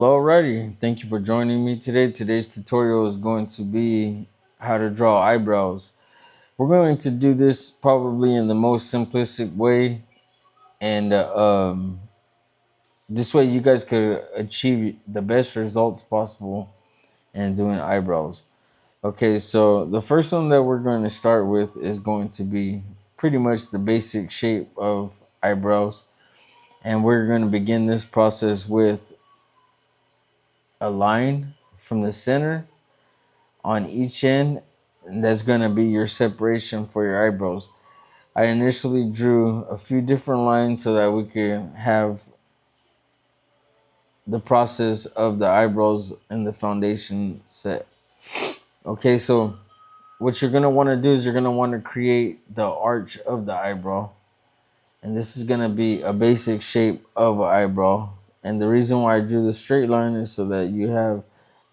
Alrighty, thank you for joining me today. Today's tutorial is going to be how to draw eyebrows. We're going to do this probably in the most simplistic way, and this way you guys could achieve the best results possible in doing eyebrows. Okay, so the first one that we're going to start with is going to be pretty much the basic shape of eyebrows, and we're going to begin this process with a line from the center on each end, and that's going to be your separation for your eyebrows. I initially drew a few different lines so that we could have the process of the eyebrows and the foundation set. Okay, so what you're going to want to do is you're going to want to create the arch of the eyebrow, and this is going to be a basic shape of an eyebrow. And the reason why I drew the straight line is so that you have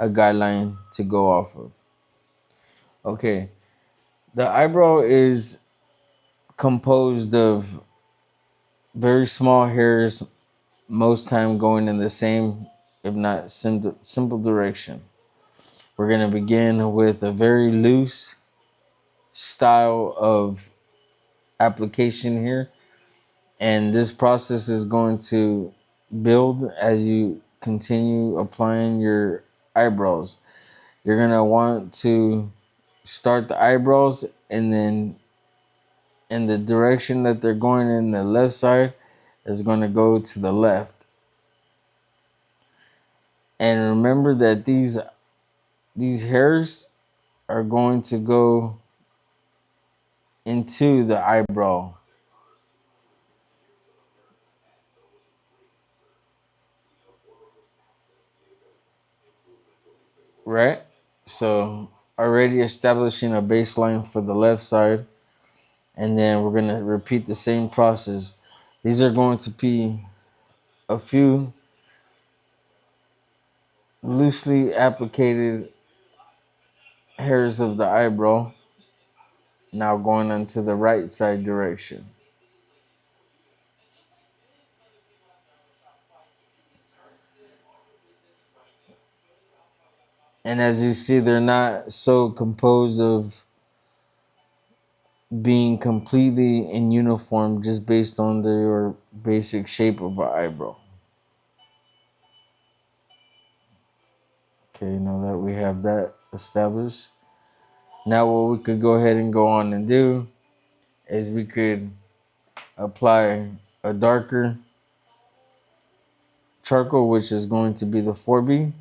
a guideline to go off of. Okay, the eyebrow is composed of very small hairs, most time going in the same, if not simple direction. We're going to begin with a very loose style of application here, and this process is going to build as you continue applying your eyebrows. You're going to want to start the eyebrows, and then in the direction that they're going in the left side is going to go to the left. And remember that these hairs are going to go into the eyebrow. Right? So already establishing a baseline for the left side, and then we're going to repeat the same process. These are going to be a few loosely applicated hairs of the eyebrow, now going into the right side direction. And as you see, they're not so composed of being completely in uniform just based on their basic shape of an eyebrow. Okay, now that we have that established, now what we could go ahead and go on and do is we could apply a darker charcoal, which is going to be the 4B.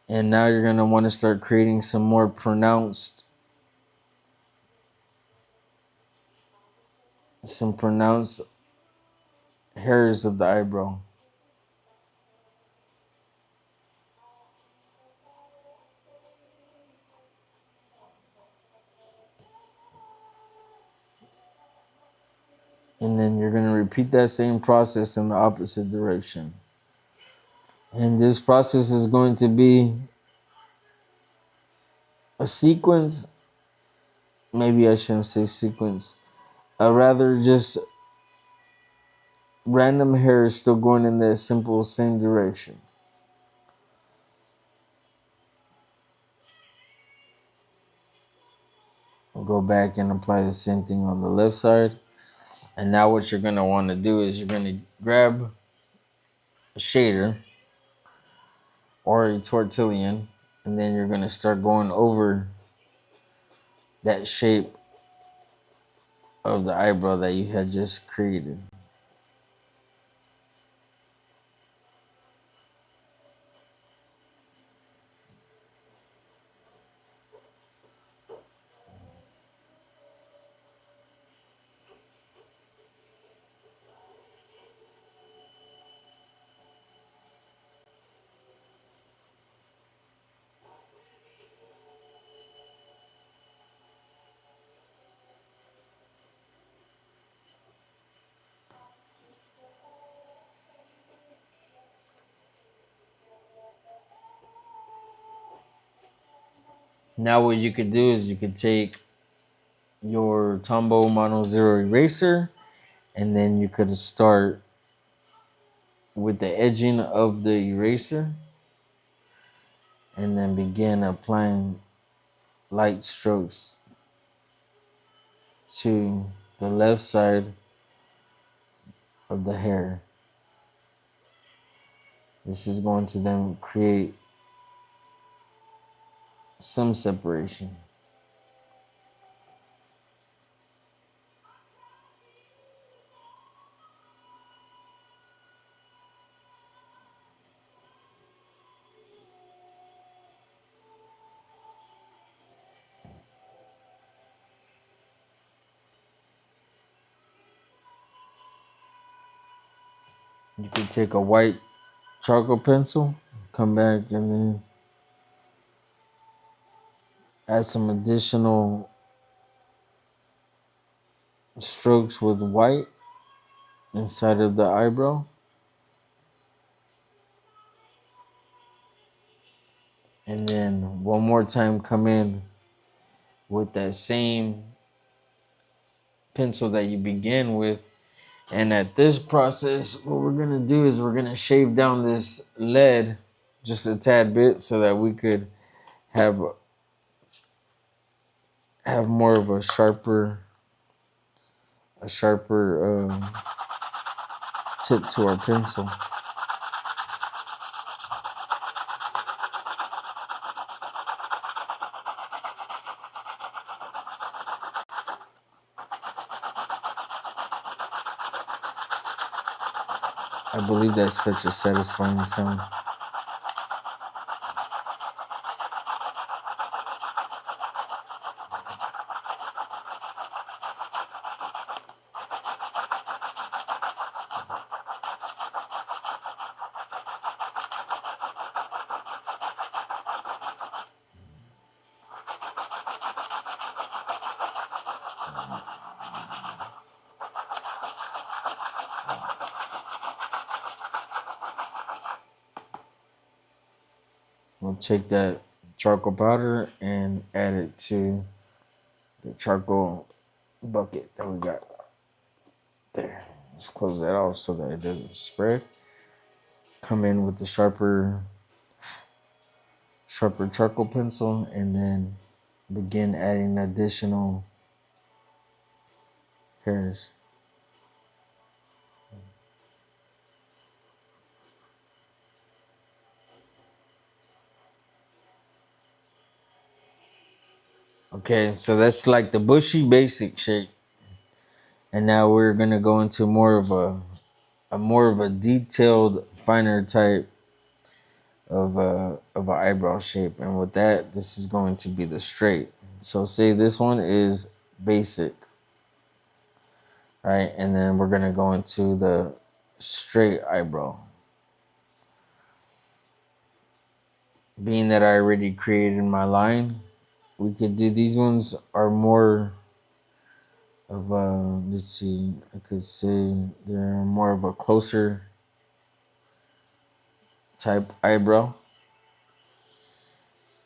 And now you're going to want to start creating some more pronounced hairs of the eyebrow. And then you're going to repeat that same process in the opposite direction. And this process is going to be a sequence. Maybe I shouldn't say sequence. Rather just random hairs still going in that simple same direction. We'll go back and apply the same thing on the left side. And now what you're going to want to do is you're going to grab a shader or a tortillon, and then you're going to start going over that shape of the eyebrow that you had just created. Now what you could do is you could take your Tombow Mono Zero eraser, and then you could start with the edging of the eraser, and then begin applying light strokes to the left side of the hair. This is going to then create some separation. You could take a white charcoal pencil, come back and then add some additional strokes with white inside of the eyebrow. And then one more time come in with that same pencil that you began with. And at this process, what we're gonna do is we're gonna shave down this lead just a tad bit so that we could have more of a sharper tip to our pencil. I believe that's such a satisfying sound. We'll take that charcoal powder and add it to the charcoal bucket that we got there. Let's close that off so that it doesn't spread. Come in with the sharper charcoal pencil and then begin adding additional hairs. Okay, so that's like the bushy basic shape. And now we're gonna go into more of a detailed, finer type of an eyebrow shape. And with that, this is going to be the straight. So say this one is basic, right? And then we're gonna go into the straight eyebrow. Being that I already created my line, we could do these ones are more of a, let's see, I could say they're more of a closer type eyebrow.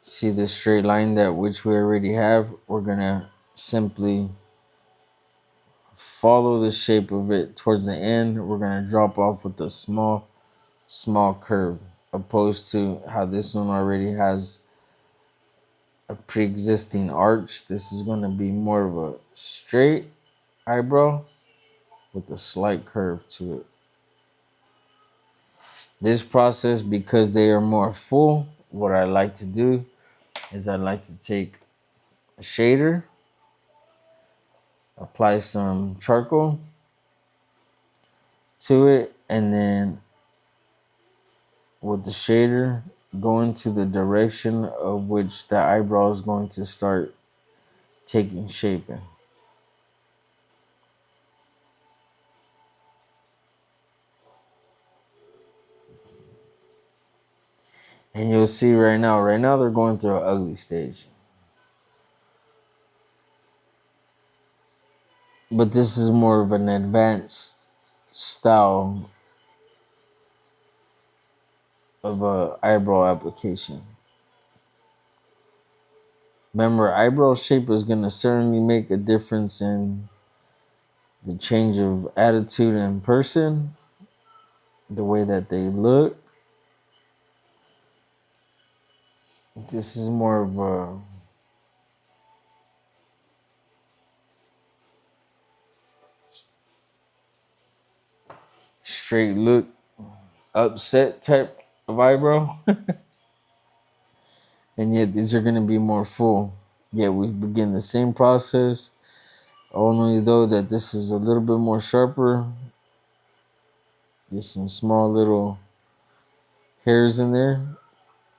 See the straight line that which we already have, we're gonna simply follow the shape of it towards the end. We're gonna drop off with a small curve, opposed to how this one already has a pre-existing arch. This is going to be more of a straight eyebrow with a slight curve to it. This process, because they are more full, what I like to do is I like to take a shader, apply some charcoal to it, and then with the shader, go into the direction of which the eyebrow is going to start taking shape in. And you'll see right now they're going through an ugly stage. But this is more of an advanced style of a eyebrow application. Remember, eyebrow shape is going to certainly make a difference in the change of attitude in person, the way that they look. This is more of a straight look, upset type of eyebrow. And yet these are going to be more full. Yet we begin the same process, only though that this is a little bit more sharper. Get some small little hairs in there,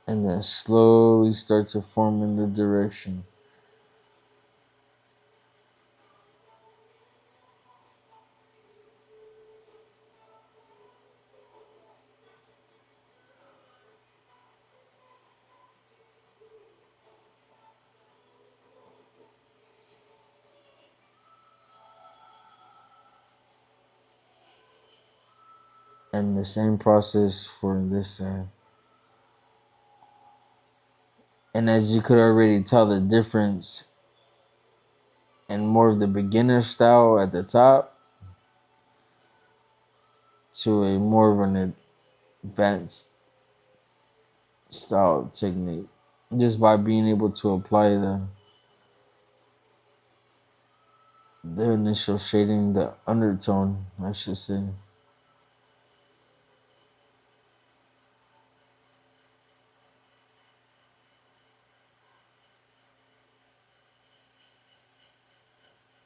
and then slowly start to form in the direction. And the same process for this side. And as you could already tell the difference and more of the beginner style at the top to a more of an advanced style technique, just by being able to apply the initial shading, the undertone, I should say.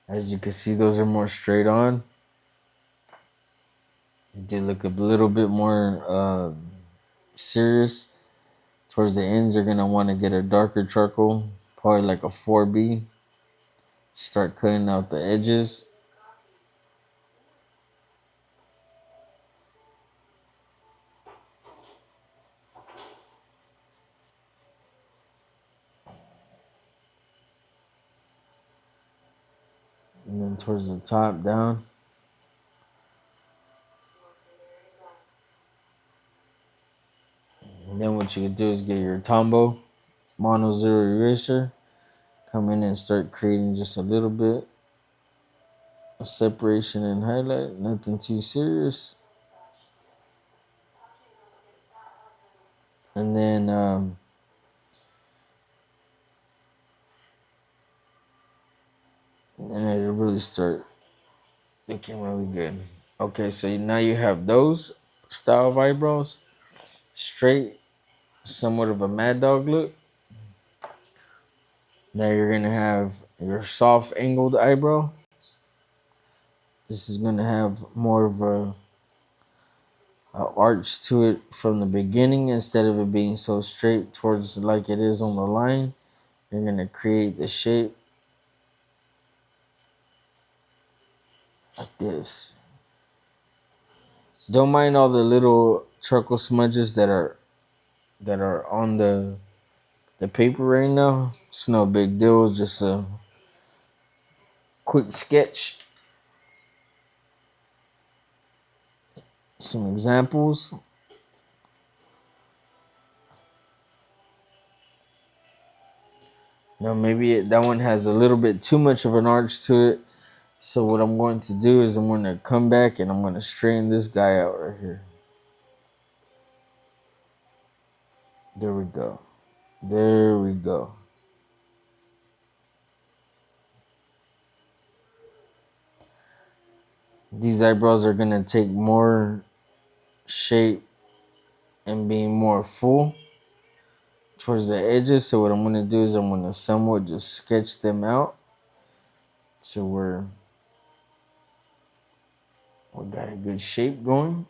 As you can see, those are more straight on. They look a little bit more serious. Towards the ends, you're gonna want to get a darker charcoal, probably like a 4B. Start cutting out the edges. And then towards the top down. And then what you can do is get your Tombow Mono Zero Eraser. Come in and start creating just a little bit of separation and highlight. Nothing too serious. And then it'll really start looking really good. Okay, so now you have those style of eyebrows. Straight, somewhat of a mad dog look. Now you're gonna have your soft angled eyebrow. This is gonna have more of a arch to it from the beginning instead of it being so straight towards like it is on the line. You're gonna create the shape like this. Don't mind all the little charcoal smudges that are on the paper right now. It's no big deal. It's just a quick sketch. Some examples. Now maybe that one has a little bit too much of an arch to it. So what I'm going to do is I'm going to come back and I'm going to straighten this guy out right here. There we go. There we go. These eyebrows are going to take more shape and being more full towards the edges. So what I'm going to do is I'm going to somewhat just sketch them out to where we got a good shape going.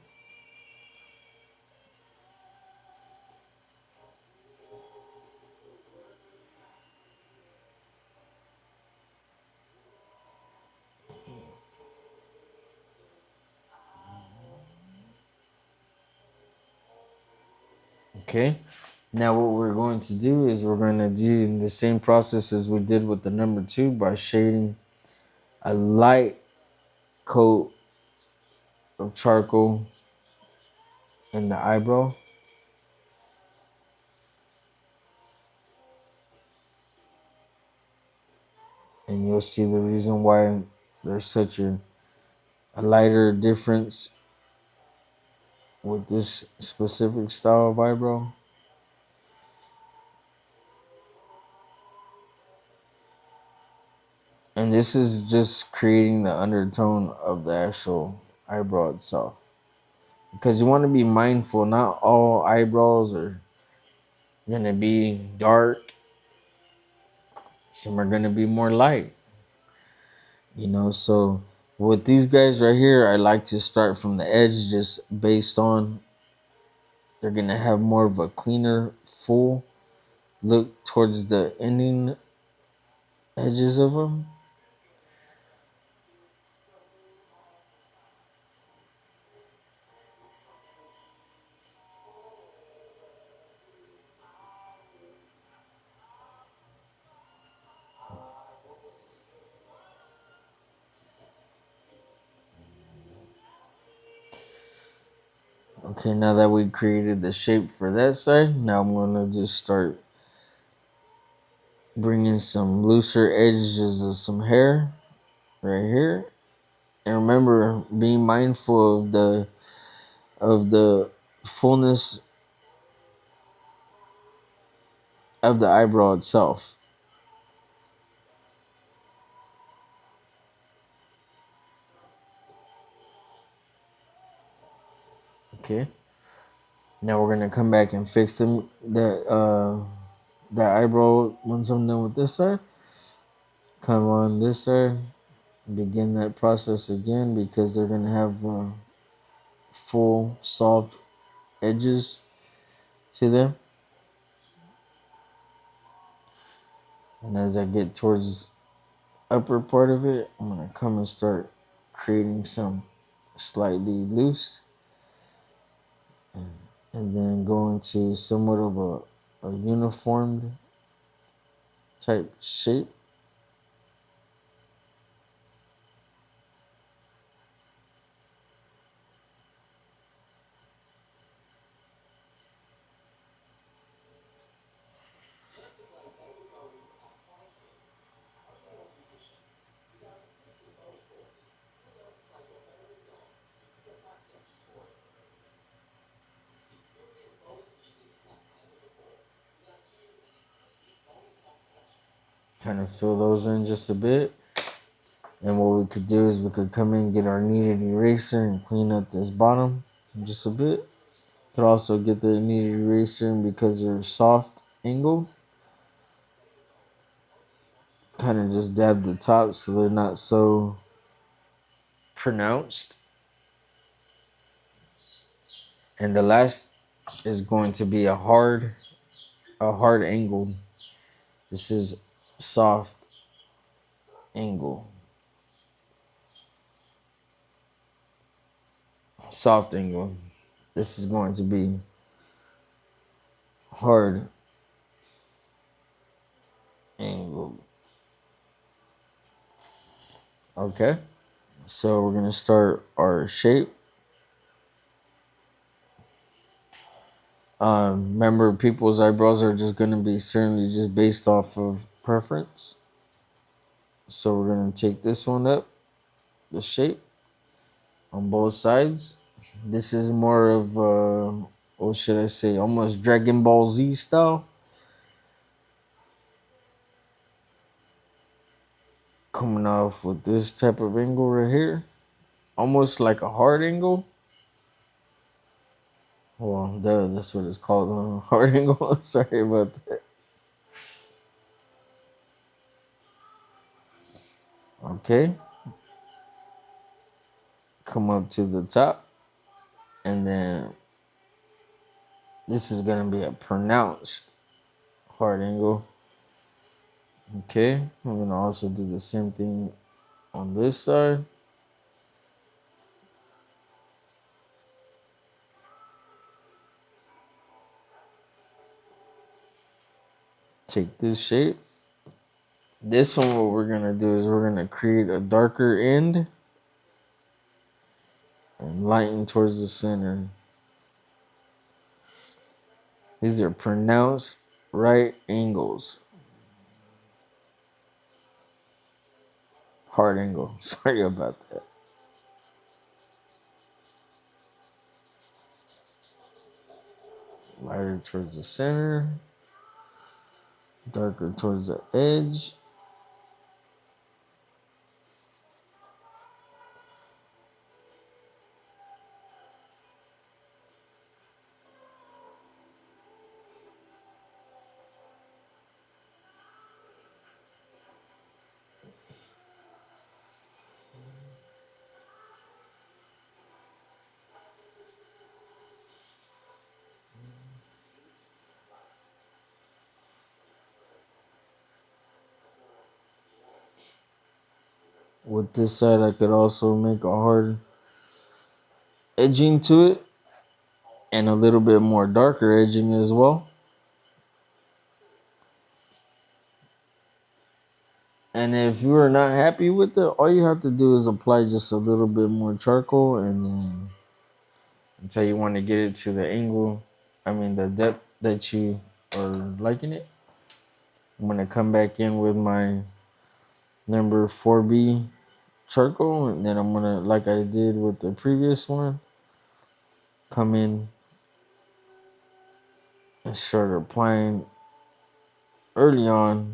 Okay. Now what we're going to do is we're going to do the same process as we did with the number 2 by shading a light coat of charcoal in the eyebrow. And you'll see the reason why there's such a lighter difference with this specific style of eyebrow. And this is just creating the undertone of the actual eyebrow itself. Because you want to be mindful, not all eyebrows are going to be dark, some are going to be more light. So with these guys right here, I like to start from the edge just based on they're going to have more of a cleaner, full look towards the ending edges of them. Okay, now that we created the shape for that side, now I'm going to just start bringing some looser edges of some hair right here. And remember, being mindful of the fullness of the eyebrow itself. Okay. Now we're gonna come back and fix that eyebrow once I'm done with this side. Come on this side, begin that process again because they're gonna have full soft edges to them. And as I get towards upper part of it, I'm gonna come and start creating some slightly loose, and then go into somewhat of a uniformed type shape. Kind of fill those in just a bit. And what we could do is we could come in, get our kneaded eraser and clean up this bottom just a bit. Could also get the kneaded eraser, and because they're soft angled, kind of just dab the top so they're not so pronounced. And the last is going to be a hard angle. This is soft angle. Soft angle. This is going to be hard angle. Okay. So we're going to start our shape. Remember, people's eyebrows are just going to be certainly just based off of preference. So we're going to take this one up, the shape, on both sides. This is more of, what should I say, almost Dragon Ball Z style. Coming off with this type of angle right here. Almost like a hard angle. Well, that's what it's called, hard angle. Sorry about that. Okay. Come up to the top. And then this is going to be a pronounced hard angle. Okay. I'm going to also do the same thing on this side. Take this shape. This one, what we're going to do is we're going to create a darker end and lighten towards the center. These are pronounced right angles. Hard angle. Sorry about that. Lighter towards the center. Darker towards the edge. With this side, I could also make a hard edging to it and a little bit more darker edging as well. And if you are not happy with it, all you have to do is apply just a little bit more charcoal, and then until you want to get it to the angle, the depth that you are liking it. I'm going to come back in with my number 4B charcoal, and then I'm going to, like I did with the previous one, come in and start applying early on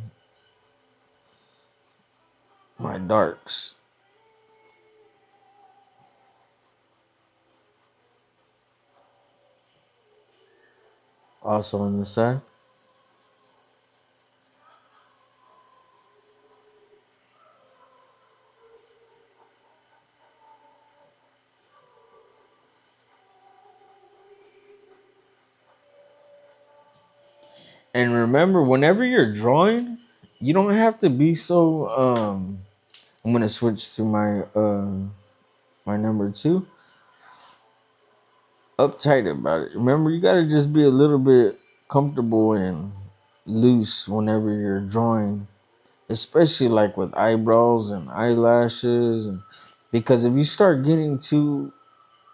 my darks. Also on the side. And remember, whenever you're drawing, you don't have to be so I'm gonna switch to my number 2. Uptight about it. Remember, you gotta just be a little bit comfortable and loose whenever you're drawing, especially like with eyebrows and eyelashes, and because if you start getting too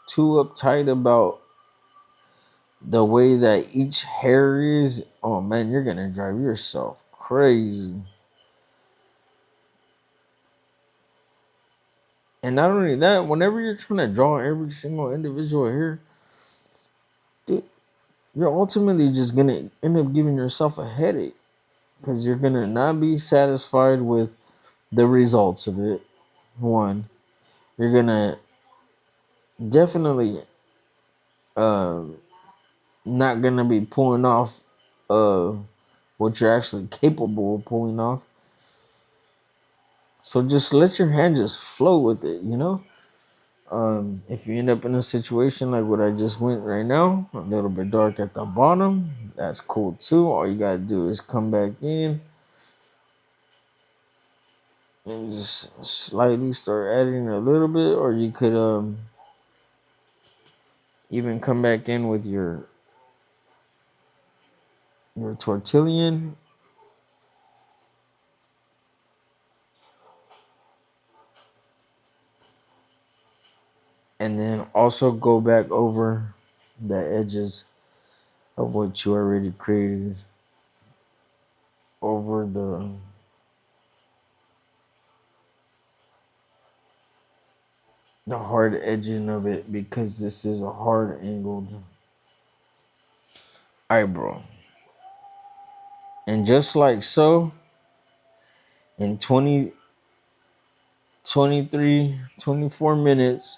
uptight about the way that each hair is, oh man, you're gonna drive yourself crazy. And not only that, whenever you're trying to draw every single individual hair, dude, you're ultimately just gonna end up giving yourself a headache because you're gonna not be satisfied with the results of it. One, you're gonna definitely not gonna be pulling off uh what you're actually capable of pulling off. So just let your hand just flow with it, you know. If you end up in a situation like what I just went right now, a little bit dark at the bottom, that's cool too. All you gotta do is come back in and just slightly start adding a little bit, or you could even come back in with your tortillon, and then also go back over the edges of what you already created over the hard edging of it, because this is a hard angled eyebrow. And just like so, in 20, 23, 24 minutes,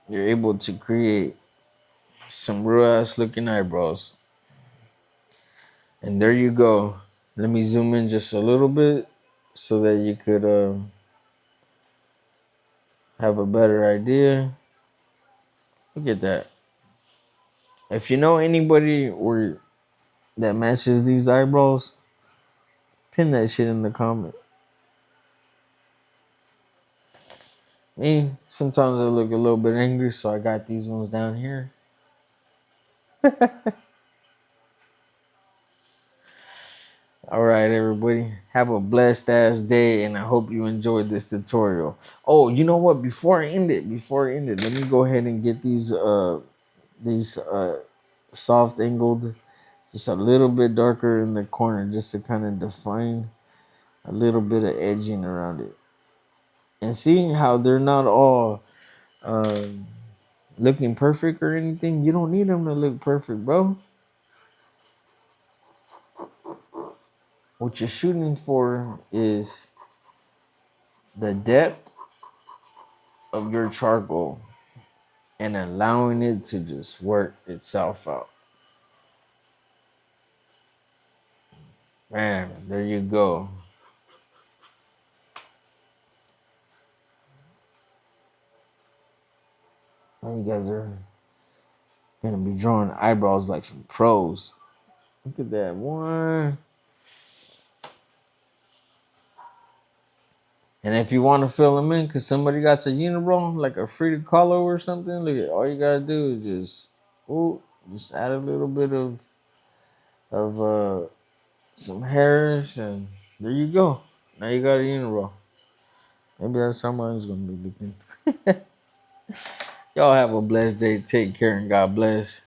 you're able to create some real ass looking eyebrows. And there you go. Let me zoom in just a little bit so that you could have a better idea. Look at that. If you know anybody that matches these eyebrows, pin that shit in the comment. Me, sometimes I look a little bit angry, so I got these ones down here. All right, everybody. Have a blessed ass day, and I hope you enjoyed this tutorial. Oh, you know what? Before I end it, let me go ahead and get these soft angled, just a little bit darker in the corner, just to kind of define a little bit of edging around it. And seeing how they're not all looking perfect or anything. You don't need them to look perfect, bro. What you're shooting for is the depth of your charcoal and allowing it to just work itself out. Man, there you go. Now you guys are gonna be drawing eyebrows like some pros. Look at that one. And if you want to fill them in, cause somebody got a unibrow, like a Frida Kahlo or something, look at all you gotta do is just add a little bit of some hairs, and there you go. Now you got a unibrow. Maybe that's how mine's gonna be looking. Y'all have a blessed day. Take care and God bless.